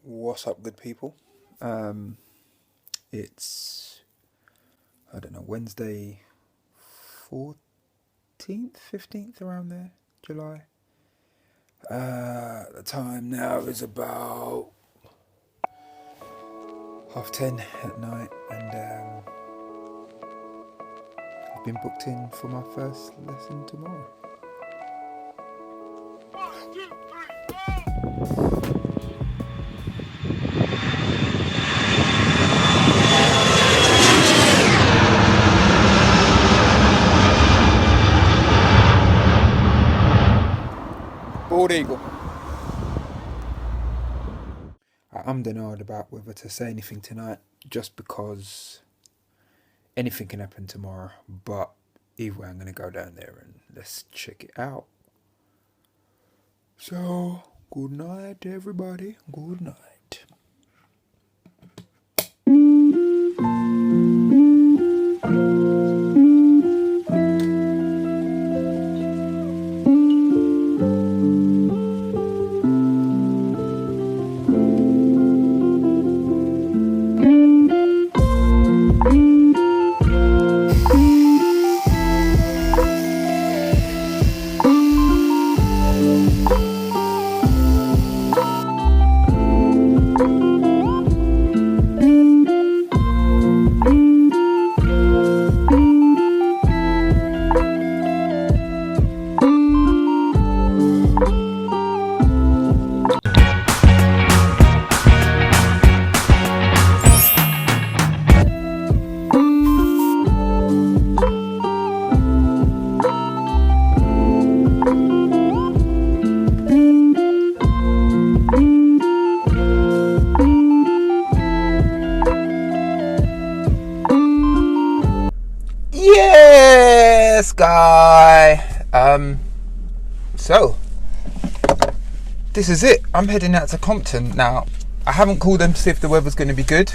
What's up, good people? It's, I don't know, Wednesday 14th, 15th, around there, July. The time now is about 10:30 at night, and I've been booked in for my first lesson tomorrow. BaldEagle. I'm denied about whether to say anything tonight, just because anything can happen tomorrow. But either way, I'm going to go down there and let's check it out. So, good night, everybody. Good night. Yes, guy. So this is it. I'm heading out to Compton now. I haven't called them to see if the weather's going to be good.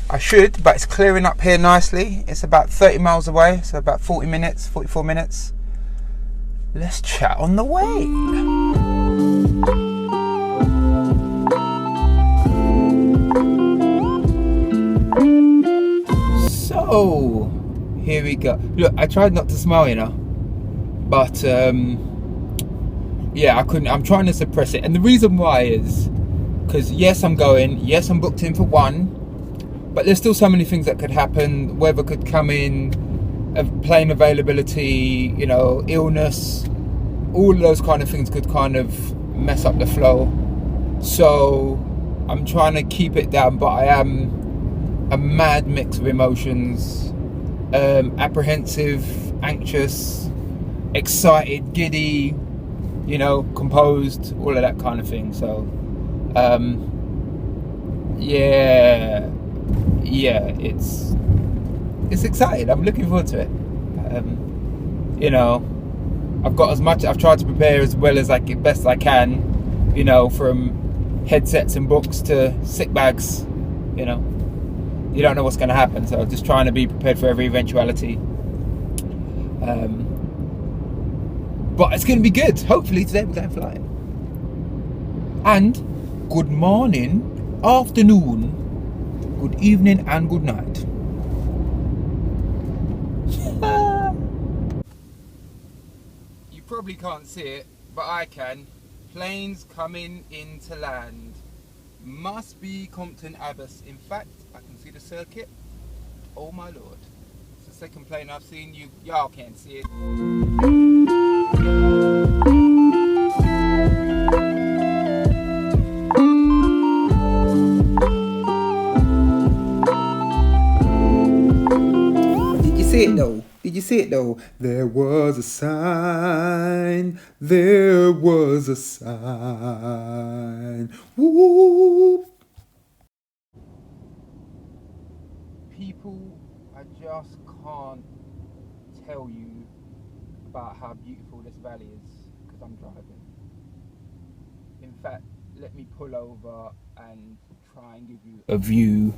I should, but it's clearing up here nicely. It's about 30 miles away, so about 40 minutes, 44 minutes. Let's chat on the way. So here we go. Look, I tried not to smile, but yeah, I couldn't. I'm trying to suppress it, and the reason why is because yes, I'm going. Yes, I'm booked in for one, but there's still so many things that could happen. Weather could come in, plane availability, illness, all of those kind of things could kind of mess up the flow. So I'm trying to keep it down, but I am a mad mix of emotions. Apprehensive, anxious, excited, giddy, composed, all of that kind of thing. So yeah, it's exciting. I'm looking forward to it. I've tried to prepare as well as best I can, from headsets and books to sick bags. You don't know what's going to happen, so just trying to be prepared for every eventuality. But it's going to be good. Hopefully today we're going flying. And good morning, afternoon, good evening, and good night. You probably can't see it, but I can. Planes coming into land. Must be Compton Abbas. In fact, I can see the circuit. Oh my lord. It's the second plane I've seen. Y'all can't see it. Did you see it though? Did you see it though? There was a sign. There was a sign. Woo! People, I just can't tell you about how beautiful this valley is because I'm driving. In fact, let me pull over and try and give you a view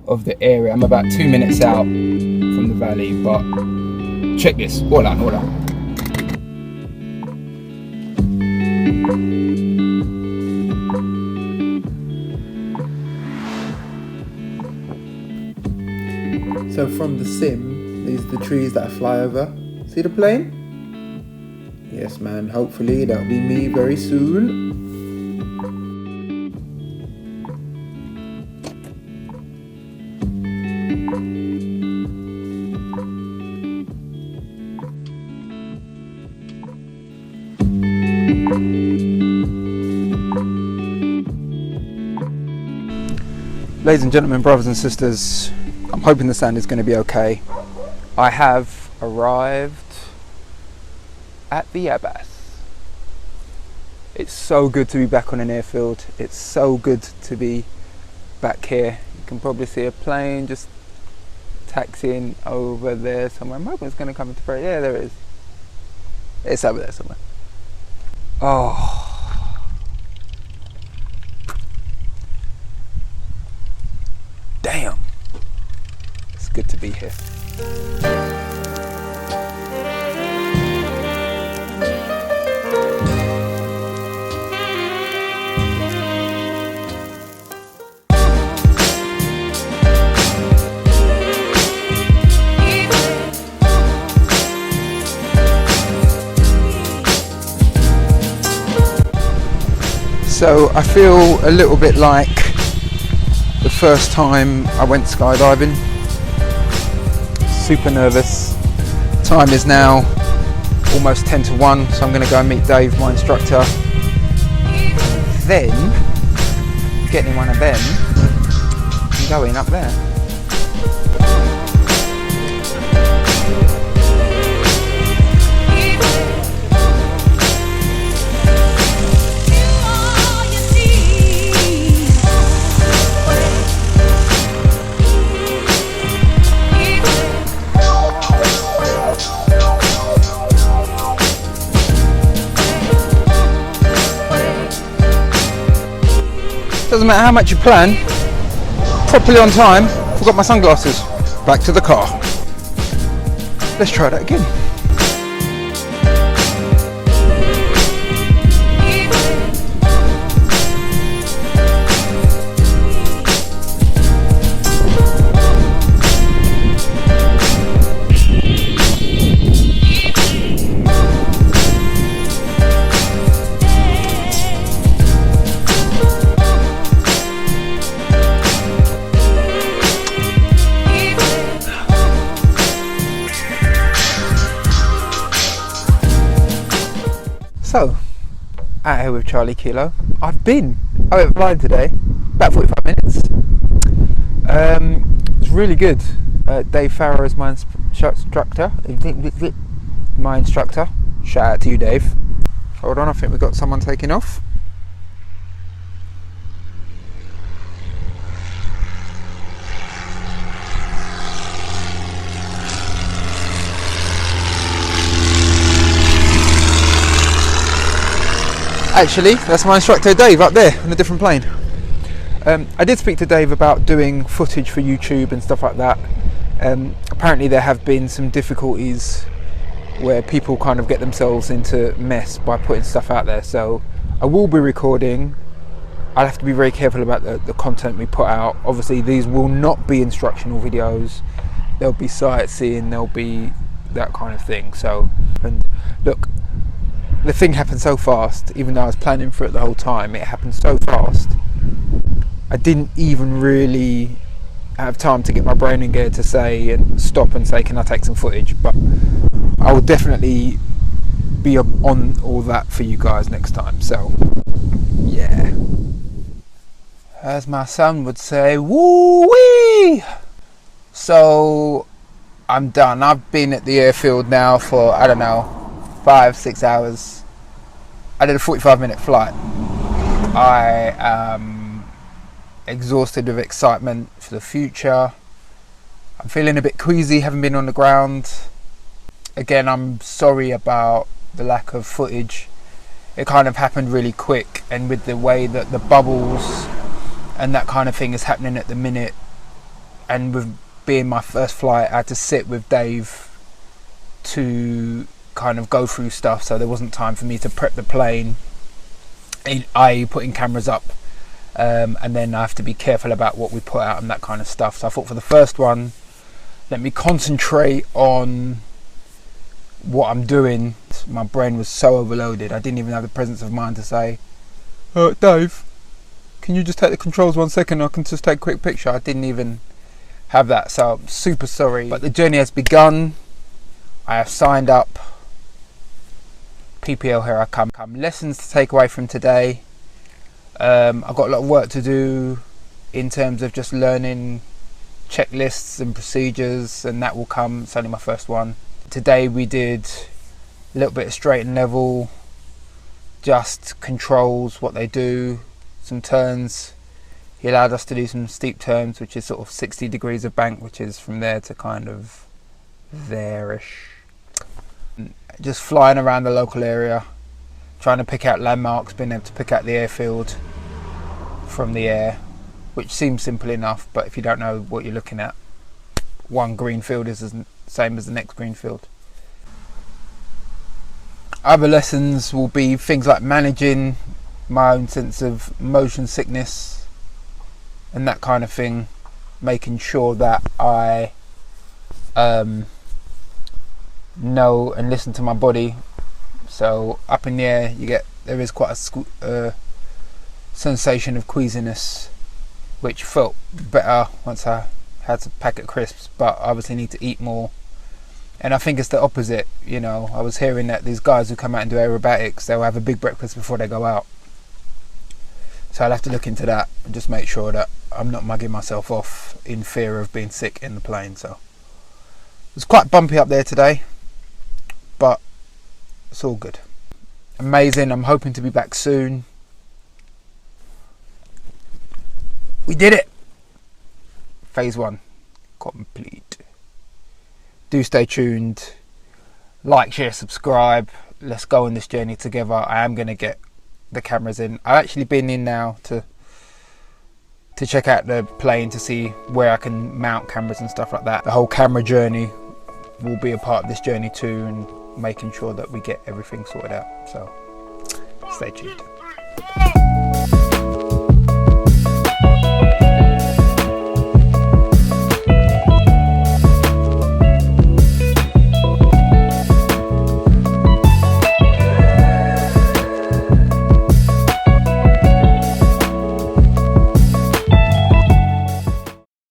of the area. I'm about 2 minutes out from the valley, but check this. Hold on. So from the sim, these are the trees that I fly over. See the plane? Yes man, hopefully that'll be me very soon. Ladies and gentlemen, brothers and sisters, I'm hoping the sound is going to be okay. I have arrived at the Abbas. It's so good to be back on an airfield. It's so good to be back here. You can probably see a plane just taxiing over there somewhere. I'm hoping it's going to come into play. Yeah, there it is. It's over there somewhere. Oh. Damn. It's good to be here. So I feel a little bit like the first time I went skydiving. Super nervous. Time is now almost 10 to 1, so I'm going to go and meet Dave, my instructor. Then, get in one of them and go in up there. Doesn't matter how much you plan, properly on time, forgot my sunglasses. Back to the car. Let's try that again. So, out here with Charlie Kilo. I went flying today, about 45 minutes. It's really good. Dave Farrow is my instructor. Shout out to you, Dave. Hold on, I think we've got someone taking off. Actually, that's my instructor Dave up there on a different plane. I did speak to Dave about doing footage for YouTube and stuff like that. Apparently there have been some difficulties where people kind of get themselves into mess by putting stuff out there, so I will be recording. I'll have to be very careful about the content we put out. Obviously these will not be instructional videos, there'll be sightseeing, there'll be that kind of thing. So, and look, the thing happened so fast, even though I was planning for it the whole time, it happened so fast, I didn't even really have time to get my brain in gear to say and stop and say, can I take some footage? But I will definitely be on all that for you guys next time. So yeah, as my son would say, woo-wee. So I'm done. I've been at the airfield now for, I don't know, 5-6 hours. I did a 45-minute flight. I am exhausted with excitement for the future. I'm feeling a bit queasy, having been on the ground. Again, I'm sorry about the lack of footage. It kind of happened really quick, and with the way that the bubbles and that kind of thing is happening at the minute, and with being my first flight, I had to sit with Dave to kind of go through stuff, so there wasn't time for me to prep the plane, i.e. putting cameras up, and then I have to be careful about what we put out and that kind of stuff. So I thought for the first one, Let me concentrate on what I'm doing. My brain was so overloaded, I didn't even have the presence of mind to say, Dave, can you just take the controls 1 second? I can just take a quick picture. I didn't even have that, so I'm super sorry. But the journey has begun. I have signed up. PPL, here I come. Lessons to take away from today. I've got a lot of work to do in terms of just learning checklists and procedures, and that will come. It's only my first one. Today we did a little bit of straight and level, just controls, what they do, some turns. He allowed us to do some steep turns, which is sort of 60 degrees of bank, which is from there to kind of there-ish. Just flying around the local area, trying to pick out landmarks, being able to pick out the airfield from the air, which seems simple enough, but if you don't know what you're looking at, one green field is the same as the next green field. Other lessons will be things like managing my own sense of motion sickness and that kind of thing, making sure that I know and listen to my body. So up in the air there is quite a sensation of queasiness, which felt better once I had a packet of crisps, but I obviously need to eat more. And I think it's the opposite, you know. I was hearing that these guys who come out and do aerobatics, they'll have a big breakfast before they go out. So I'll have to look into that and just make sure that I'm not mugging myself off in fear of being sick in the plane. So it was quite bumpy up there today, but it's all good. Amazing. I'm hoping to be back soon. We did it. Phase 1 complete. Do stay tuned. Like, share, subscribe. Let's go on this journey together. I am going to get the cameras in. I've actually been in now to check out the plane to see where I can mount cameras and stuff like that. The whole camera journey will be a part of this journey too, and making sure that we get everything sorted out. So stay tuned.